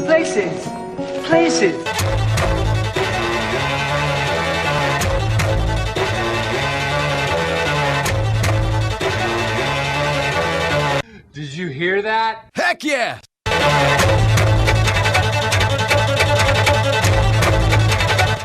Places. Places. Did you hear that? Heck yeah!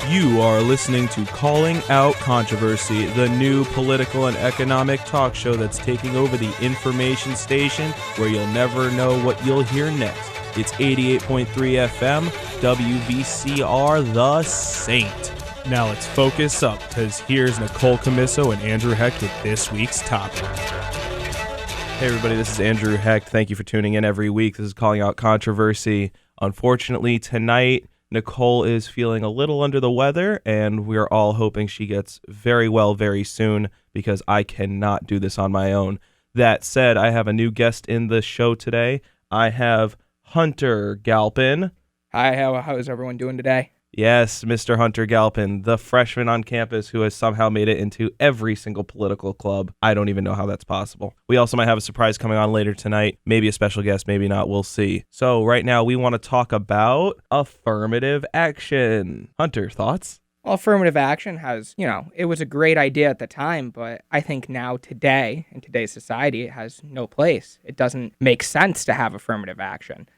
You are listening to Calling Out Controversy, the new political and economic talk show that's taking over the information station where you'll never know what you'll hear next. It's 88.3 FM, WVCR The Saint. Now let's focus up, because here's Nicole Commisso and Andrew Hecht with this week's topic. Hey everybody, this is Andrew Hecht. Thank you for tuning in every week. This is Calling Out Controversy. Unfortunately, tonight, Nicole is feeling a little under the weather, and we're all hoping she gets very well very soon, because I cannot do this on my own. That said, I have a new guest in the show today. I have Hunter Galpin. Hi, how is everyone doing today? Yes, Mr. Hunter Galpin, the freshman on campus who has somehow made it into every single political club. I don't even know how that's possible. We also might have a surprise coming on later tonight. Maybe a special guest, maybe not. We'll see. So right now we want to talk about affirmative action. Hunter, thoughts? Well, affirmative action has, it was a great idea at the time, but I think now today, in today's society, it has no place. It doesn't make sense to have affirmative action.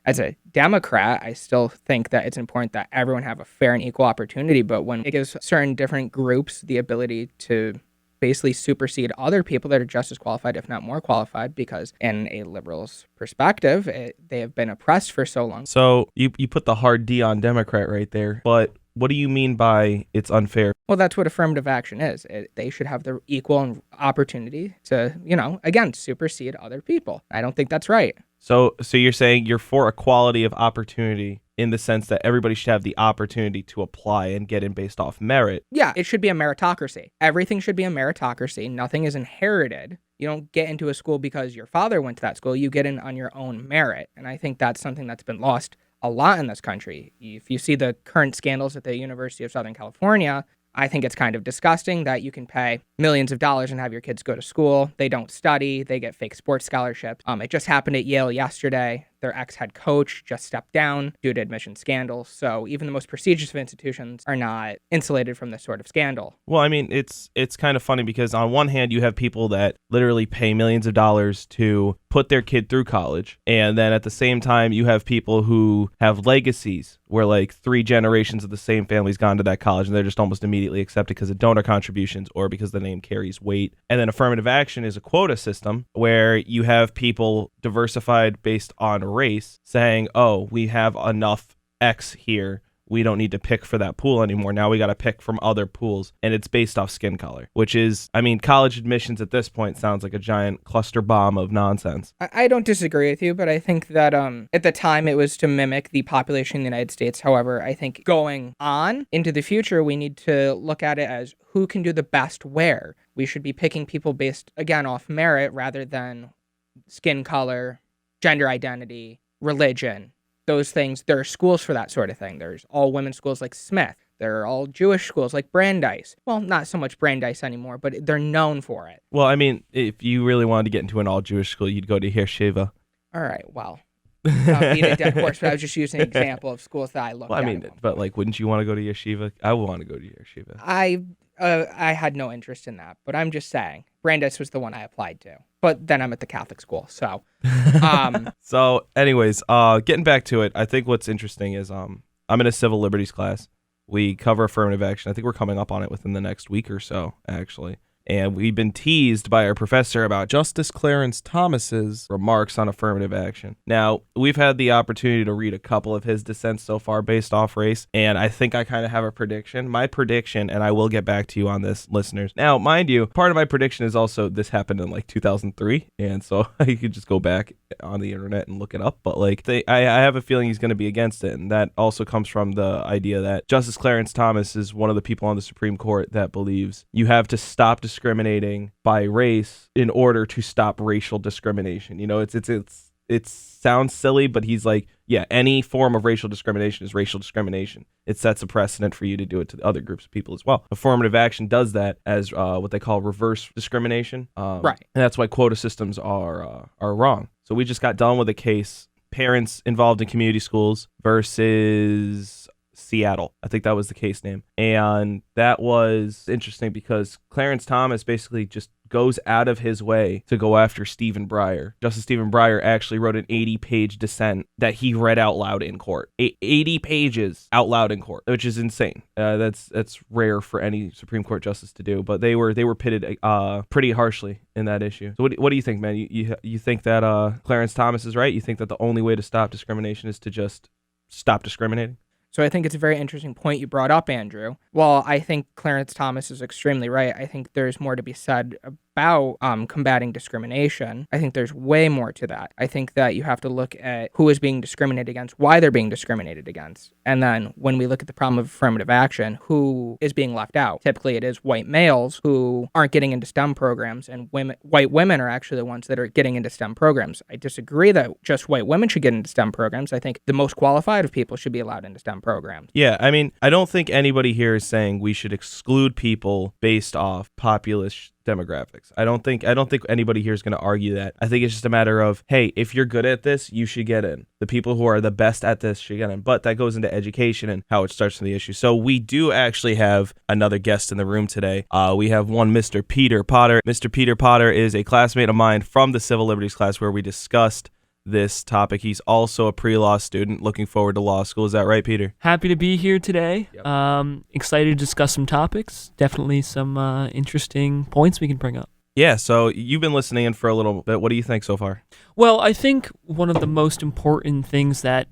As a Democrat, I still think that it's important that everyone have a fair and equal opportunity, but when it gives certain different groups the ability to basically supersede other people that are just as qualified, if not more qualified, because in a liberal's perspective, they have been oppressed for so long. So you put the hard D on Democrat right there, but what do you mean by it's unfair? Well, that's what affirmative action is. They should have the equal opportunity to, again, supersede other people. I don't think that's right. So you're saying you're for equality of opportunity in the sense that everybody should have the opportunity to apply and get in based off merit. Yeah, it should be a meritocracy. Everything should be a meritocracy. Nothing is inherited. You don't get into a school because your father went to that school. You get in on your own merit. And I think that's something that's been lost a lot in this country. If you see the current scandals at the University of Southern California, I think it's kind of disgusting that you can pay millions of dollars and have your kids go to school. They don't study. They get fake sports scholarships. It just happened at Yale yesterday. Their ex-head coach just stepped down due to admission scandals. So even the most prestigious of institutions are not insulated from this sort of scandal. Well, I mean, it's kind of funny because on one hand, you have people that literally pay millions of dollars to put their kid through college. And then at the same time, you have people who have legacies where like 3 generations of the same family's gone to that college and they're just almost immediately accepted because of donor contributions or because the name carries weight. And then affirmative action is a quota system where you have people diversified based on race saying, oh, we have enough X here. We don't need to pick for that pool anymore. Now we got to pick from other pools. And it's based off skin color, which is, I mean, college admissions at this point sounds like a giant cluster bomb of nonsense. I don't disagree with you, but I think that at the time it was to mimic the population in the United States. However, I think going on into the future, we need to look at it as who can do the best where. We should be picking people based, again, off merit rather than skin color, gender identity, religion. Those things, there are schools for that sort of thing. There's all women's schools like Smith. There are all Jewish schools like Brandeis. Well, not so much Brandeis anymore, but they're known for it. Well, I mean, if you really wanted to get into an all-Jewish school, you'd go to Yeshiva. All right, well, not beat a dead horse, but I was just using an example of schools that I looked at. Well, I mean, but like, wouldn't you want to go to Yeshiva? I would want to go to Yeshiva. I had no interest in that, but I'm just saying, Brandeis was the one I applied to. But then I'm at the Catholic school, so. So, anyways, getting back to it, I think what's interesting is I'm in a civil liberties class. We cover affirmative action. I think we're coming up on it within the next week or so, actually. And we've been teased by our professor about Justice Clarence Thomas's remarks on affirmative action. Now, we've had the opportunity to read a couple of his dissents so far based off race, and I think I kind of have a prediction. My prediction, and I will get back to you on this, listeners. Now, mind you, part of my prediction is also this happened in like 2003, and so you could just go back on the internet and look it up, but like I have a feeling he's going to be against it, and that also comes from the idea that Justice Clarence Thomas is one of the people on the Supreme Court that believes you have to stop discriminating by race in order to stop racial discrimination. You know, it sounds silly, but he's like, yeah, any form of racial discrimination is racial discrimination. It sets a precedent for you to do it to the other groups of people as well. Affirmative action does that as what they call reverse discrimination. Right. And that's why quota systems are wrong. So we just got done with a case parents involved in community schools versus Seattle. I think that was the case name. And that was interesting because Clarence Thomas basically just goes out of his way to go after Stephen Breyer. Justice Stephen Breyer actually wrote an 80-page dissent that he read out loud in court. 80 pages out loud in court, which is insane. That's rare for any Supreme Court justice to do, but they were pitted pretty harshly in that issue. So what do you think, man? You think that Clarence Thomas is right? You think that the only way to stop discrimination is to just stop discriminating? So I think it's a very interesting point you brought up, Andrew. Well, I think Clarence Thomas is extremely right. I think there's more to be said about combating discrimination. I think there's way more to that. I think that you have to look at who is being discriminated against, why they're being discriminated against. And then when we look at the problem of affirmative action, who is being left out? Typically it is white males who aren't getting into STEM programs, and white women are actually the ones that are getting into STEM programs. I disagree that just white women should get into STEM programs. I think the most qualified of people should be allowed into STEM programs. Yeah, I mean, I don't think anybody here is saying we should exclude people based off populist demographics. I don't think anybody here is going to argue that. I think it's just a matter of, hey, if you're good at this, you should get in. The people who are the best at this should get in. But that goes into education and how it starts from the issue. So we do actually have another guest in the room today. We have one Mr. Peter Potter. Mr. Peter Potter is a classmate of mine from the Civil Liberties class where we discussed this topic. He's also a pre-law student looking forward to law school. Is that right, Peter? Happy to be here today. Yep. Excited to discuss some topics. Definitely some interesting points we can bring up. Yeah, so you've been listening in for a little bit. What do you think so far? Well, I think one of the most important things that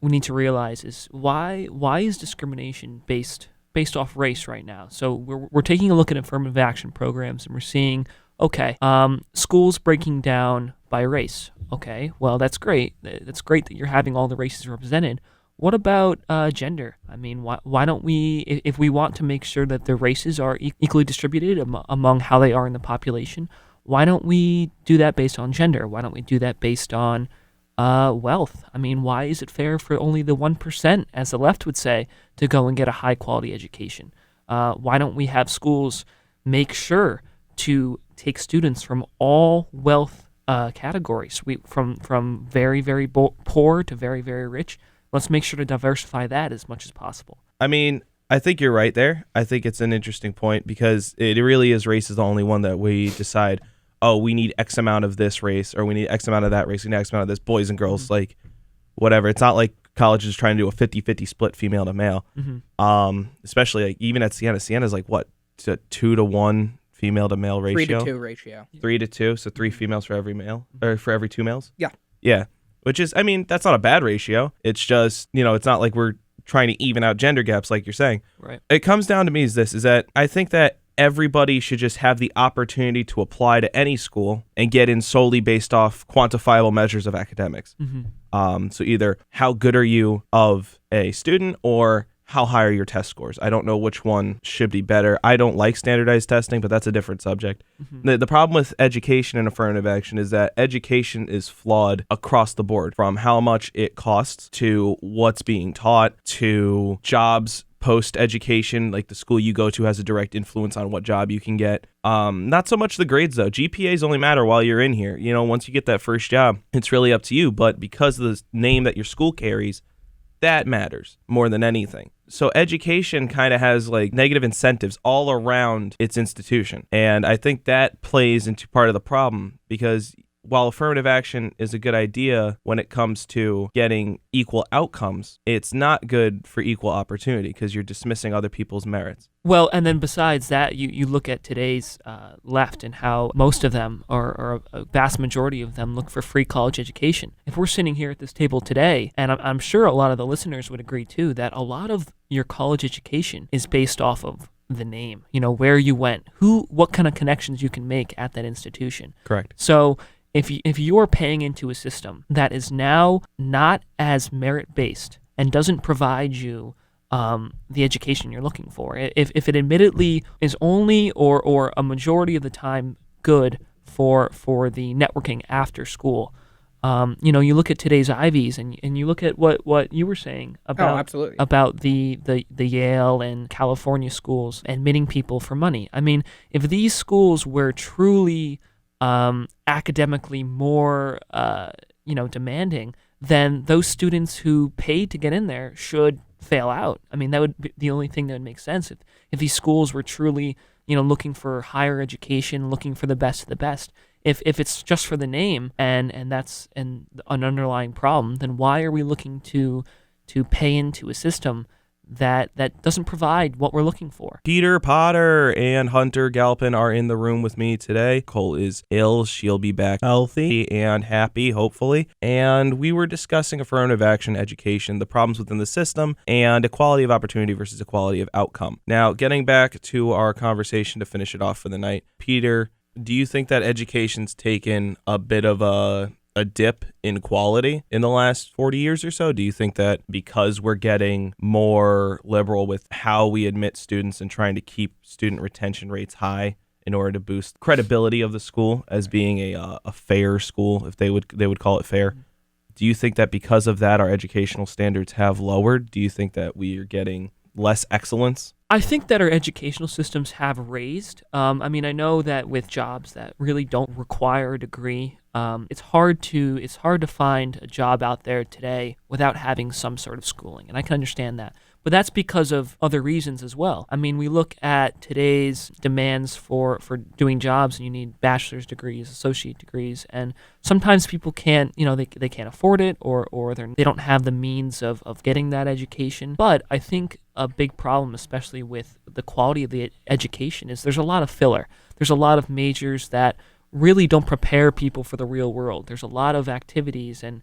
we need to realize is why is discrimination based off race right now? So we're taking a look at affirmative action programs, and we're seeing, okay, schools breaking down by race. Okay, well, that's great. That's great that you're having all the races represented. What about gender? I mean, why don't we, if we want to make sure that the races are equally distributed among how they are in the population, why don't we do that based on gender? Why don't we do that based on wealth? I mean, why is it fair for only the 1%, as the left would say, to go and get a high-quality education? Why don't we have schools make sure to take students from all wealth categories, from very, very poor to very, very rich? Let's make sure to diversify that as much as possible. I mean, I think you're right there. I think it's an interesting point because it really is race is the only one that we decide, oh, we need X amount of this race or we need X amount of that race, we need X amount of this, boys and girls, like whatever. It's not like college is trying to do a 50-50 split female to male. Especially like even at Siena. Siena's like what, to 2-to-1 female to male ratio? 3-to-2 ratio. 3-to-2, so 3 females for every male, or for every 2 males? Yeah. Yeah. Which is, I mean, that's not a bad ratio. It's just, it's not like we're trying to even out gender gaps like you're saying. Right. It comes down to me is that I think that everybody should just have the opportunity to apply to any school and get in solely based off quantifiable measures of academics. So either how good are you of a student or how high are your test scores? I don't know which one should be better. I don't like standardized testing, but that's a different subject. The problem with education and affirmative action is that education is flawed across the board, from how much it costs to what's being taught to jobs post-education. Like the school you go to has a direct influence on what job you can get. Not so much the grades, though. GPAs only matter while you're in here. Once you get that first job, it's really up to you. But because of the name that your school carries, that matters more than anything. So education kind of has like negative incentives all around its institution. And I think that plays into part of the problem because while affirmative action is a good idea when it comes to getting equal outcomes, it's not good for equal opportunity because you're dismissing other people's merits. Well, and then besides that, you look at today's left and how most of them, or a vast majority of them, look for free college education. If we're sitting here at this table today, and I'm sure a lot of the listeners would agree too, that a lot of your college education is based off of the name, where you went, what kind of connections you can make at that institution. Correct. So if you're paying into a system that is now not as merit-based and doesn't provide you the education you're looking for, if it admittedly is only or a majority of the time good for the networking after school, you look at today's Ivies and you look at what you were saying about absolutely. About the Yale and California schools admitting people for money. I mean, if these schools were truly academically more demanding, then those students who paid to get in there should fail out. I mean, that would be the only thing that would make sense if these schools were truly, looking for higher education, looking for the best of the best. If it's just for the name and that's an underlying problem, then why are we looking to pay into a system that doesn't provide what we're looking for? Peter Potter and Hunter Galpin are in the room with me today. Cole is ill. She'll be back healthy and happy, hopefully. And we were discussing affirmative action education, the problems within the system, and equality of opportunity versus equality of outcome. Now, getting back to our conversation to finish it off for the night, Peter, do you think that education's taken a bit of a dip in quality in the last 40 years or so? Do you think that because we're getting more liberal with how we admit students and trying to keep student retention rates high in order to boost credibility of the school as being a fair school, if they would call it fair, do you think that because of that our educational standards have lowered? Do you think that we are getting less excellence? I think that our educational systems have raised. I know that with jobs that really don't require a degree, it's hard to find a job out there today without having some sort of schooling, and I can understand that. But that's because of other reasons as well. I mean, we look at today's demands for doing jobs, and you need bachelor's degrees, associate degrees, and sometimes people can't, they can't afford it, or they don't have the means of getting that education. But I think a big problem, especially with the quality of the education, is there's a lot of filler. There's a lot of majors that really don't prepare people for the real world. There's a lot of activities and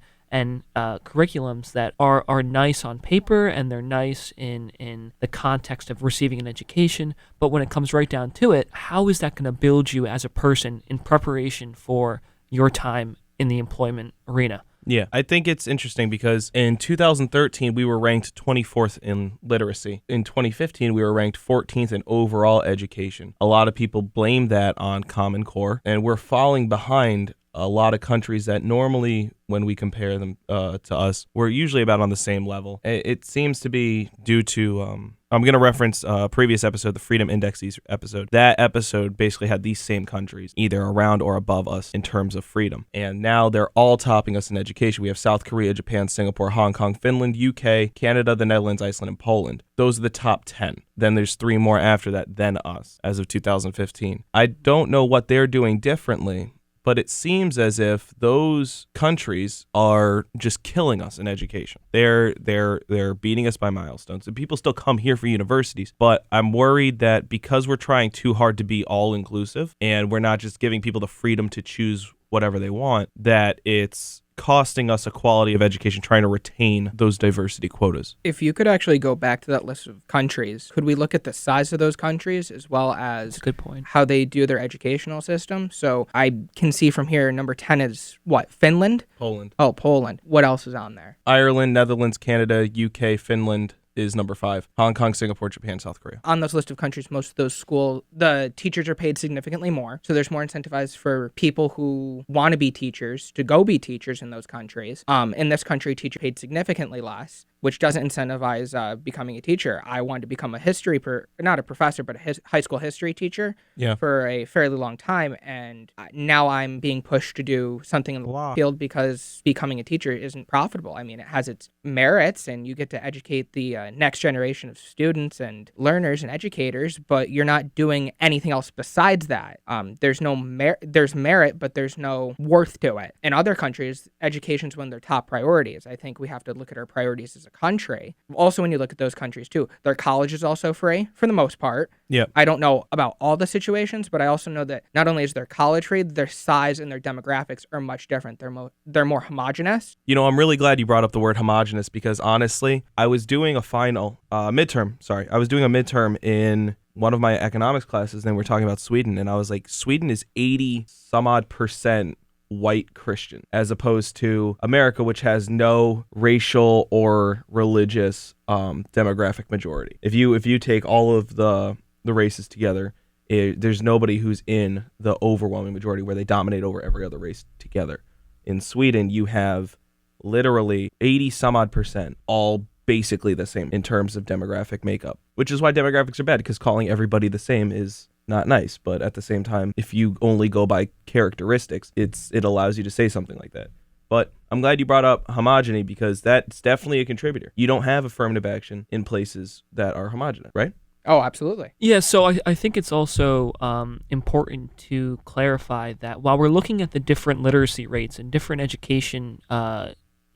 curriculums that are nice on paper, and they're nice in the context of receiving an education, but when it comes right down to it, how is that going to build you as a person in preparation for your time in the employment arena? Yeah, I think it's interesting because in 2013, we were ranked 24th in literacy. In 2015, we were ranked 14th in overall education. A lot of people blame that on Common Core, and we're falling behind a lot of countries that normally, when we compare them to us, we're usually about on the same level. It seems to be due to, I'm going to reference a previous episode, the Freedom Indexes episode. That episode basically had these same countries, either around or above us in terms of freedom. And now they're all topping us in education. We have South Korea, Japan, Singapore, Hong Kong, Finland, UK, Canada, the Netherlands, Iceland, and Poland. Those are the top 10. Then there's 3 more after that than us as of 2015. I don't know what they're doing differently, but it seems as if those countries are just killing us in education. They're beating us by milestones. And people still come here for universities, but I'm worried that because we're trying too hard to be all-inclusive and we're not just giving people the freedom to choose whatever they want, that it's costing us a quality of education trying to retain those diversity quotas. If you could actually go back to that list of countries, could we look at the size of those countries as well as That's a good point. How they do their educational system? So I can see from here, number 10 is what? Finland? Poland. Oh, Poland. What else is on there? Ireland, Netherlands, Canada, UK, Finland is number 5. Hong Kong, Singapore, Japan, South Korea. On those list of countries, most of those schools, the teachers are paid significantly more. So there's more incentivized for people who want to be teachers to go be teachers in those countries. In this country, teachers are paid significantly less, which doesn't incentivize becoming a teacher. I wanted to become not a professor, but a high school history teacher for a fairly long time. And now I'm being pushed to do something in the field because becoming a teacher isn't profitable. I mean, it has its merits and you get to educate the next generation of students and learners and educators, but you're not doing anything else besides that. There's merit, but there's no worth to it. In other countries, education's one of their top priorities. I think we have to look at our priorities as a country. Also, when you look at those countries too, their college is also free for the most part. Yeah. I don't know about all the situations, but I also know that not only is their college free, their size and their demographics are much different. They're more homogenous. I'm really glad you brought up the word homogenous because honestly, I was doing a midterm in one of my economics classes, and we're talking about Sweden, and I was like, Sweden is 80 some odd percent white Christian, as opposed to America, which has no racial or religious demographic majority. If you take all of the races together, there's nobody who's in the overwhelming majority where they dominate over every other race together. In Sweden, you have literally 80 some odd percent, all basically the same in terms of demographic makeup, which is why demographics are bad, because calling everybody the same is not nice. But at the same time, if you only go by characteristics, it allows you to say something like that. But I'm glad you brought up homogeny because that's definitely a contributor. You don't have affirmative action in places that are homogenous, right? Oh, absolutely. Yeah, so I think it's also important to clarify that while we're looking at the different literacy rates and different education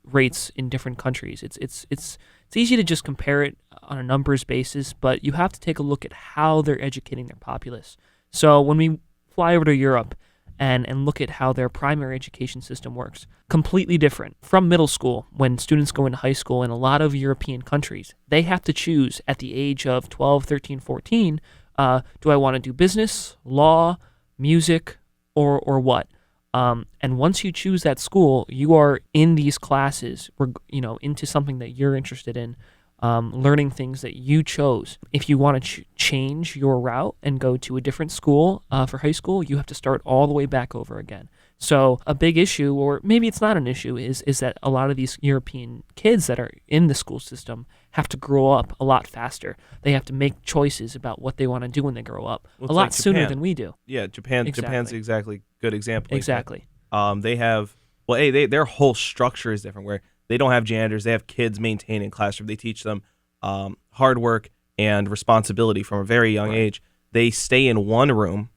rates in different countries, it's easy to just compare it on a numbers basis, but you have to take a look at how they're educating their populace. So when we fly over to Europe and look at how their primary education system works, completely different from middle school. When students go into high school in a lot of European countries, they have to choose at the age of 12, 13, 14, do I want to do business, law, music, or what? And once you choose that school, you are in these classes, into something that you're interested in, learning things that you chose. If you want to change your route and go to a different school for high school, you have to start all the way back over again. So a big issue, or maybe it's not an issue, is that a lot of these European kids that are in the school system have to grow up a lot faster. They have to make choices about what they want to do when they grow up a lot sooner than we do. Yeah, Japan's Exactly. exactly good example. Exactly. They have their whole structure is different where they don't have janitors. They have kids maintained in classroom. They teach them hard work and responsibility from a very young age. They stay in one room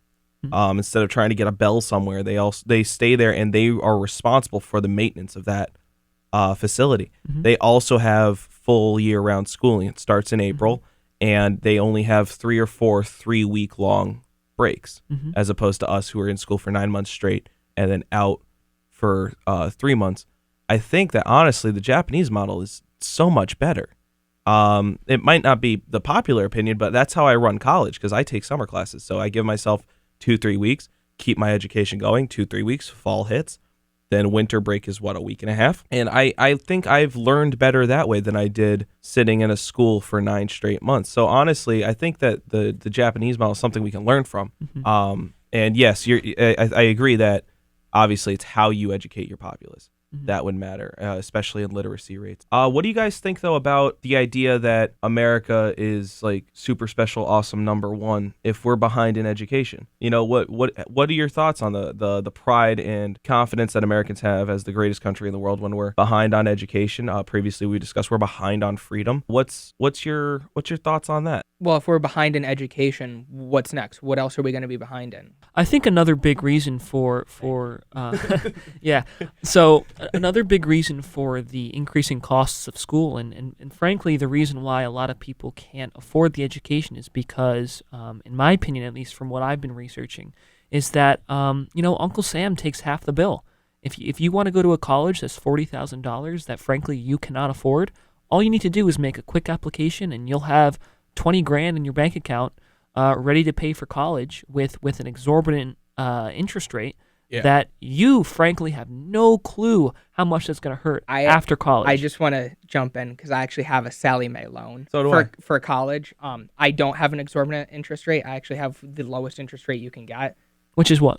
instead of trying to get a bell somewhere. They stay there and they are responsible for the maintenance of that facility. Mm-hmm. They also have full year-round schooling. It starts in April, and they only have 3 or 4 3-week-long breaks, as opposed to us who are in school for 9 months straight and then out for 3 months. I think that honestly, the Japanese model is so much better. It might not be the popular opinion, but that's how I run college because I take summer classes. So I give myself 2-3 weeks, keep my education going, 2-3 weeks, fall hits. Then winter break is a week and a half. And I think I've learned better that way than I did sitting in a school for 9 straight months. So honestly, I think that the Japanese model is something we can learn from. And yes, I agree that obviously it's how you educate your populace. That would matter, especially in literacy rates. What do you guys think, though, about the idea that America is like super special, awesome number one if we're behind in education? You know, what are your thoughts on the pride and confidence that Americans have as the greatest country in the world when we're behind on education? Previously, we discussed we're behind on freedom. What's your thoughts on that? Well, if we're behind in education, what's next? What else are we going to be behind in? I think another big reason for So another big reason for the increasing costs of school and frankly the reason why a lot of people can't afford the education is because, in my opinion, at least from what I've been researching, is that Uncle Sam takes half the bill. If you want to go to a college that's $40,000 that frankly you cannot afford, all you need to do is make a quick application and you'll have $20,000 in your bank account, ready to pay for college with an exorbitant interest rate that you frankly have no clue how much that's going to hurt after college. I just want to jump in because I actually have a Sallie Mae loan I. For college. I don't have an exorbitant interest rate. I actually have the lowest interest rate you can get, which is what?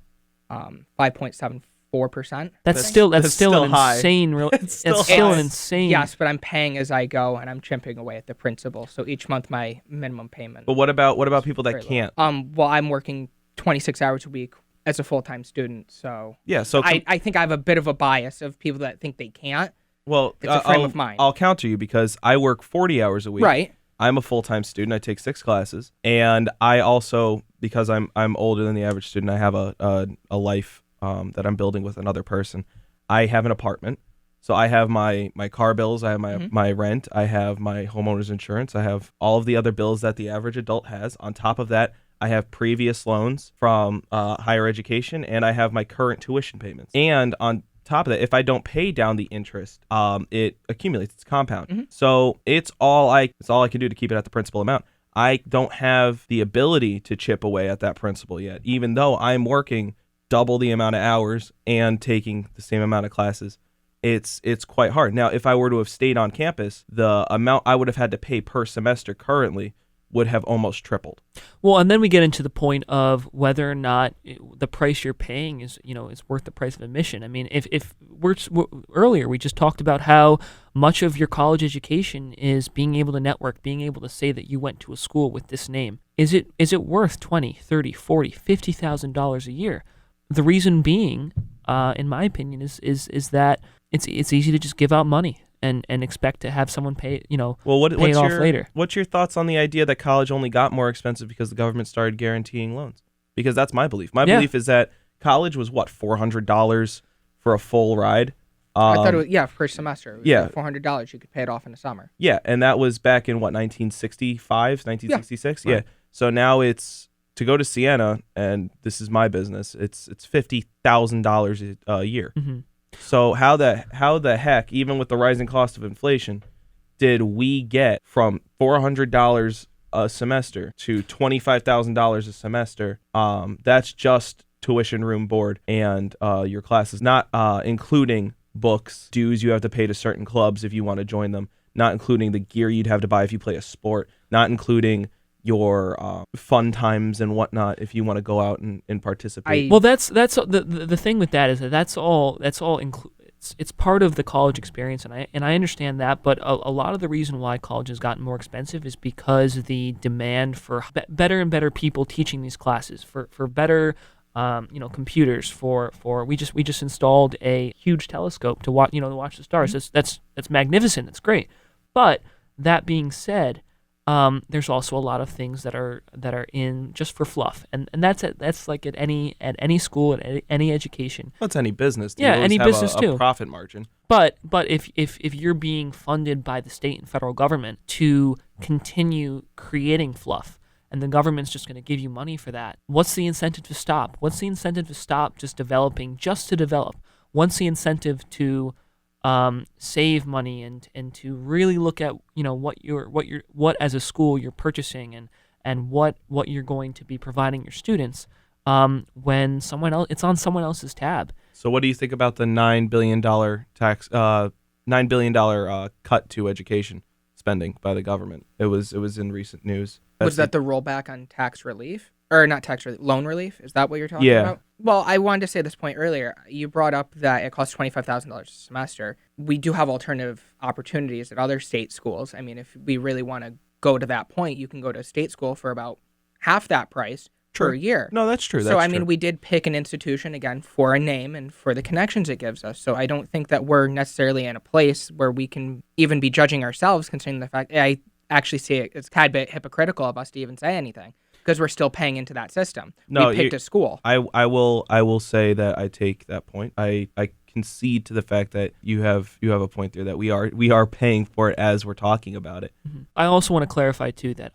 5.74%. That's still an high. insane. It's still an insane. Yes, but I'm paying as I go, and I'm chipping away at the principal. So each month, my minimum payment. But what about people that can't? Well, I'm working 26 hours a week as a full-time student, so Yeah, so I think I have a bit of a bias of people that think they can't. well, it's a frame of mind. I'll counter you because I work 40 hours a week. Right. I'm a full-time student. I take 6 classes, and I also, because I'm older than the average student, I have a life that I'm building with another person. I have an apartment, so I have my car bills, I have my rent, I have my homeowner's insurance, I have all of the other bills that the average adult has. On top of that, I have previous loans from higher education, and I have my current tuition payments. And on top of that, if I don't pay down the interest, it accumulates. It's compound. So it's all I can do to keep it at the principal amount. I don't have the ability to chip away at that principal yet, even though I'm working double the amount of hours and taking the same amount of classes. It's quite hard. Now, if I were to have stayed on campus, the amount I would have had to pay per semester currently would have almost tripled. Well, and then we get into the point of whether or not the price you're paying is worth the price of admission. I mean, if earlier we just talked about how much of your college education is being able to network, being able to say that you went to a school with this name. Is it worth $20,000, $30,000, $40,000, $50,000 a year? The reason being, in my opinion, is that it's easy to just give out money and expect to have someone pay pay what's it off later. What's your thoughts on the idea that college only got more expensive because the government started guaranteeing loans? Because that's my belief. My belief is that college was $400 for a full ride. I thought it was, per semester. It was $400. You could pay it off in the summer. Yeah, and that was back in 1965, 1966? Yeah. Right. So now it's, to go to Siena, and this is my business, it's $50,000 a year. Mm-hmm. So how the heck, even with the rising cost of inflation, did we get from $400 a semester to $25,000 a semester? That's just tuition, room, board, and your classes, not including books, dues you have to pay to certain clubs if you want to join them, not including the gear you'd have to buy if you play a sport, not including your fun times and whatnot if you want to go out and participate. Well, that's the thing with that is that that's all it's part of the college experience, and I understand that, but a lot of the reason why college has gotten more expensive is because the demand for better and better people teaching these classes, for better computers, for we just installed a huge telescope to watch the stars. Mm-hmm. That's magnificent. That's great. But that being said, there's also a lot of things that are in just for fluff, and that's like at any school, at any education. That's any business. Yeah, any business a too. Profit margin. But if you're being funded by the state and federal government to continue creating fluff, and the government's just going to give you money for that, what's the incentive to stop? What's the incentive to stop just developing, just to develop? What's the incentive to save money and to really look at what as a school you're purchasing and what you're going to be providing your students when it's on someone else's tab? So what do you think about the $9 billion $9 billion cut to education spending by the government? It was in recent news. Was that the rollback on tax relief? Or not tax relief, loan relief? Is that what you're talking Yeah. about? Well, I wanted to say this point earlier. You brought up that it costs $25,000 a semester. We do have alternative opportunities at other state schools. I mean, if we really want to go to that point, you can go to a state school for about half that price per year. No, that's true. So, I mean, we did pick an institution, again, for a name and for the connections it gives us. So I don't think that we're necessarily in a place where we can even be judging ourselves, considering the fact I actually see it's a tad bit hypocritical of us to even say anything, because we're still paying into that system. No, we picked a school. I will say that I take that point. I concede to the fact that you have a point there, that we are paying for it as we're talking about it. Mm-hmm. I also want to clarify too that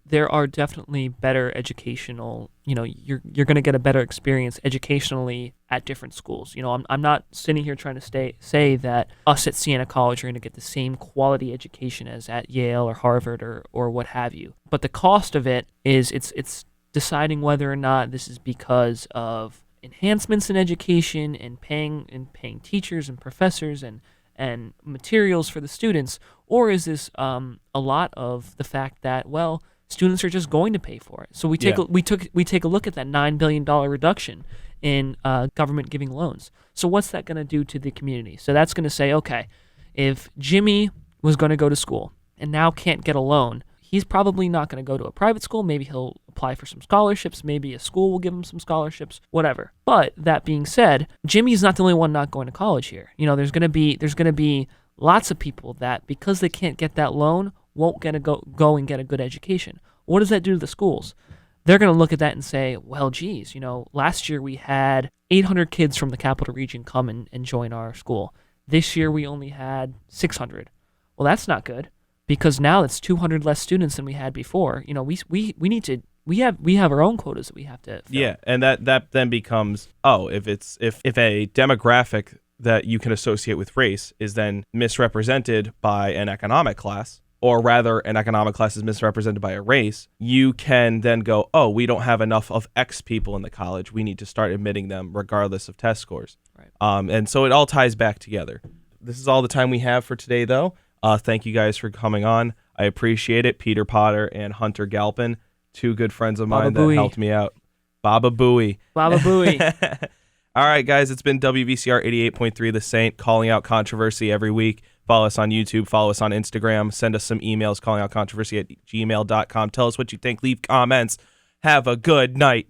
there are definitely better educational, you're going to get a better experience educationally at different schools. I'm not sitting here trying to say that us at Siena College are going to get the same quality education as at Yale or Harvard or what have you. But the cost of it is it's deciding whether or not this is because of enhancements in education and paying teachers and professors and materials for the students, or is this a lot of the fact that, well, students are just going to pay for it? So we take a look at that $9 billion reduction in government giving loans. So what's that going to do to the community? So that's going to say, okay, if Jimmy was going to go to school and now can't get a loan, he's probably not going to go to a private school. Maybe he'll apply for some scholarships. Maybe a school will give him some scholarships, whatever. But that being said, Jimmy's not the only one not going to college here. There's going to be lots of people that, because they can't get that loan, won't go and get a good education. What does that do to the schools? They're going to look at that and say, well, geez, last year we had 800 kids from the capital region come and join our school. This year we only had 600. Well, that's not good, because now it's 200 less students than we had before. We have our own quotas that we have to fill. Yeah, and that then becomes, if a demographic that you can associate with race is then misrepresented by an economic class, or rather an economic class is misrepresented by a race, you can then go, we don't have enough of X people in the college. We need to start admitting them regardless of test scores. Right. And so it all ties back together. This is all the time we have for today, though. Thank you guys for coming on. I appreciate it. Peter Potter and Hunter Galpin, two good friends of mine that helped me out. Baba Booey. Baba Booey. All right, guys, it's been WVCR 88.3 The Saint, calling out controversy every week. Follow us on YouTube. Follow us on Instagram. Send us some emails, callingoutcontroversy@gmail.com. Tell us what you think. Leave comments. Have a good night.